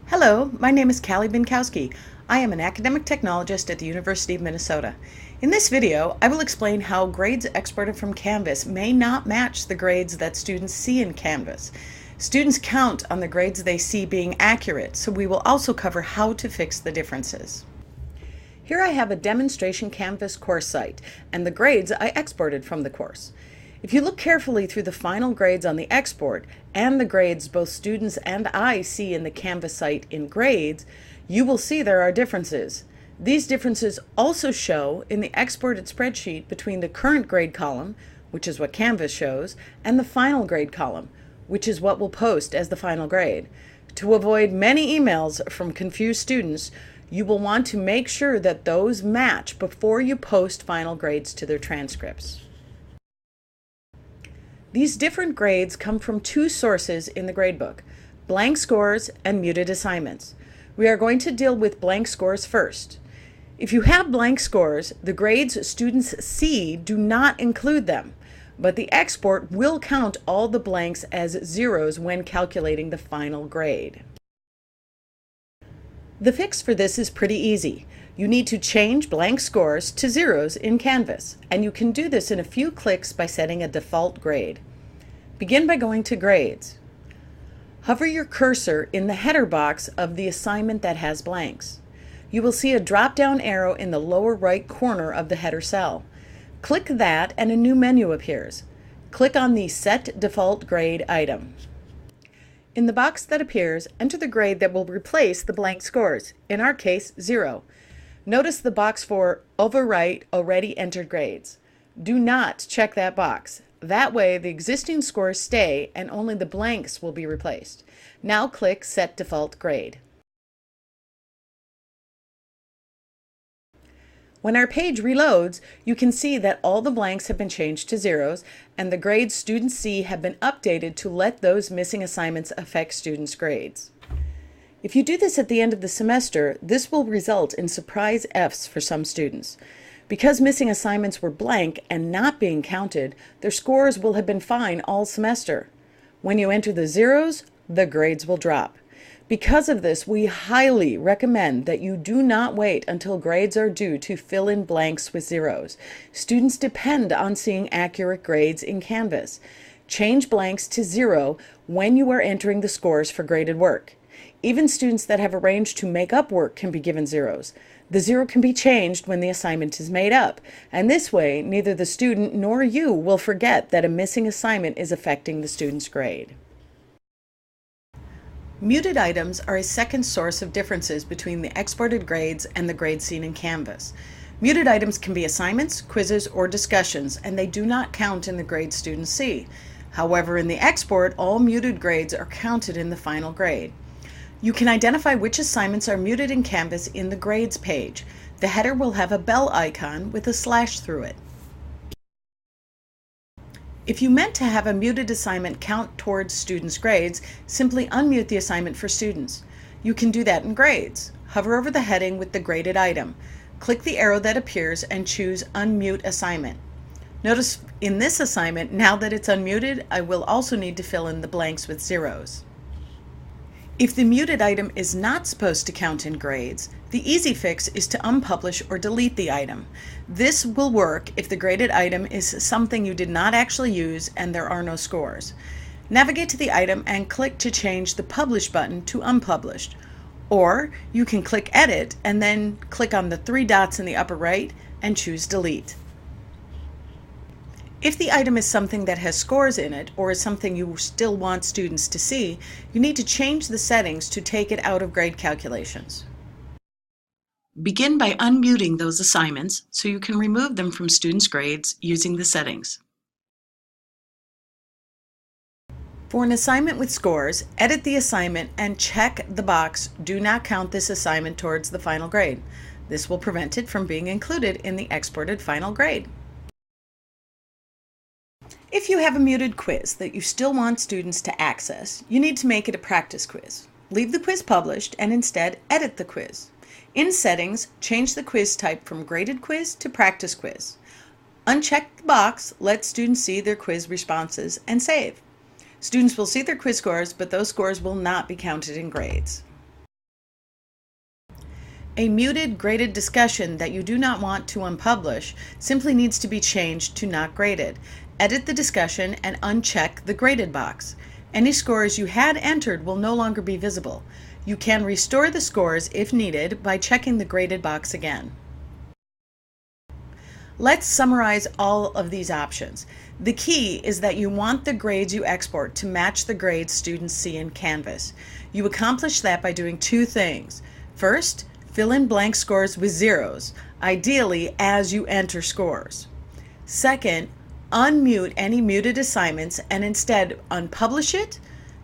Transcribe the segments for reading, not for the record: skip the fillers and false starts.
Hello, my name is Kalli-Ann. I am an academic technologist at the University of Minnesota. In this video, I will explain how grades exported from Canvas may not match the grades that students see in Canvas. Students count on the grades they see being accurate, so we will also cover how to fix the differences. Here I have a demonstration Canvas course site and the grades I exported from the course. If you look carefully through the final grades on the export and the grades both students and I see in the Canvas site in grades, you will see there are differences. These differences also show in the exported spreadsheet between the current grade column, which is what Canvas shows, and the final grade column, which is what we'll post as the final grade. To avoid many emails from confused students, you will want to make sure that those match before you post final grades to their transcripts. These different grades come from two sources in the gradebook: blank scores and muted assignments. We are going to deal with blank scores first. If you have blank scores, the grades students see do not include them, but the export will count all the blanks as zeros when calculating the final grade. The fix for this is pretty easy. You need to change blank scores to zeros in Canvas, and you can do this in a few clicks by setting a default grade. Begin by going to Grades. Hover your cursor in the header box of the assignment that has blanks. You will see a drop-down arrow in the lower right corner of the header cell. Click that and a new menu appears. Click on the Set Default Grade item. In the box that appears, enter the grade that will replace the blank scores, in our case 0. Notice the box for Overwrite Already Entered Grades. Do not check that box. That way the existing scores stay and only the blanks will be replaced. Now click Set Default Grade. When our page reloads, you can see that all the blanks have been changed to zeros and the grades students see have been updated to let those missing assignments affect students' grades. If you do this at the end of the semester, this will result in surprise Fs for some students. Because missing assignments were blank and not being counted, their scores will have been fine all semester. When you enter the zeros, the grades will drop. Because of this, we highly recommend that you do not wait until grades are due to fill in blanks with zeros. Students depend on seeing accurate grades in Canvas. Change blanks to 0 when you are entering the scores for graded work. Even students that have arranged to make up work can be given zeros. The 0 can be changed when the assignment is made up, and this way neither the student nor you will forget that a missing assignment is affecting the student's grade. Muted items are a second source of differences between the exported grades and the grades seen in Canvas. Muted items can be assignments, quizzes, or discussions, and they do not count in the grades students see. However, in the export, all muted grades are counted in the final grade. You can identify which assignments are muted in Canvas in the Grades page. The header will have a bell icon with a slash through it. If you meant to have a muted assignment count towards students' grades, simply unmute the assignment for students. You can do that in Grades. Hover over the heading with the graded item. Click the arrow that appears and choose Unmute Assignment. Notice in this assignment, now that it's unmuted, I will also need to fill in the blanks with zeros. If the muted item is not supposed to count in grades, the easy fix is to unpublish or delete the item. This will work if the graded item is something you did not actually use and there are no scores. Navigate to the item and click to change the Publish button to Unpublished. Or you can click Edit and then click on the 3 dots in the upper right and choose Delete. If the item is something that has scores in it or is something you still want students to see, you need to change the settings to take it out of grade calculations. Begin by unmuting those assignments so you can remove them from students' grades using the settings. For an assignment with scores, edit the assignment and check the box "Do not count this assignment towards the final grade." This will prevent it from being included in the exported final grade. If you have a muted quiz that you still want students to access, you need to make it a practice quiz. Leave the quiz published and instead edit the quiz. In Settings, change the quiz type from Graded Quiz to Practice Quiz. Uncheck the box, let students see their quiz responses, and save. Students will see their quiz scores, but those scores will not be counted in grades. A muted graded discussion that you do not want to unpublish simply needs to be changed to not graded. Edit the discussion and uncheck the graded box. Any scores you had entered will no longer be visible. You can restore the scores if needed by checking the graded box again. Let's summarize all of these options. The key is that you want the grades you export to match the grades students see in Canvas. You accomplish that by doing two things. First, fill in blank scores with zeros, ideally as you enter scores. Second, unmute any muted assignments and instead unpublish it,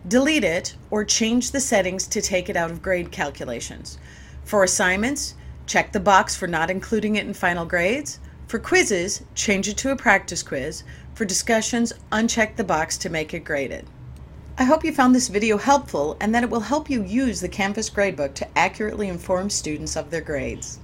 delete it, or change the settings to take it out of grade calculations. For assignments, check the box for not including it in final grades. For quizzes, change it to a practice quiz. For discussions, uncheck the box to make it graded. I hope you found this video helpful and that it will help you use the Canvas gradebook to accurately inform students of their grades.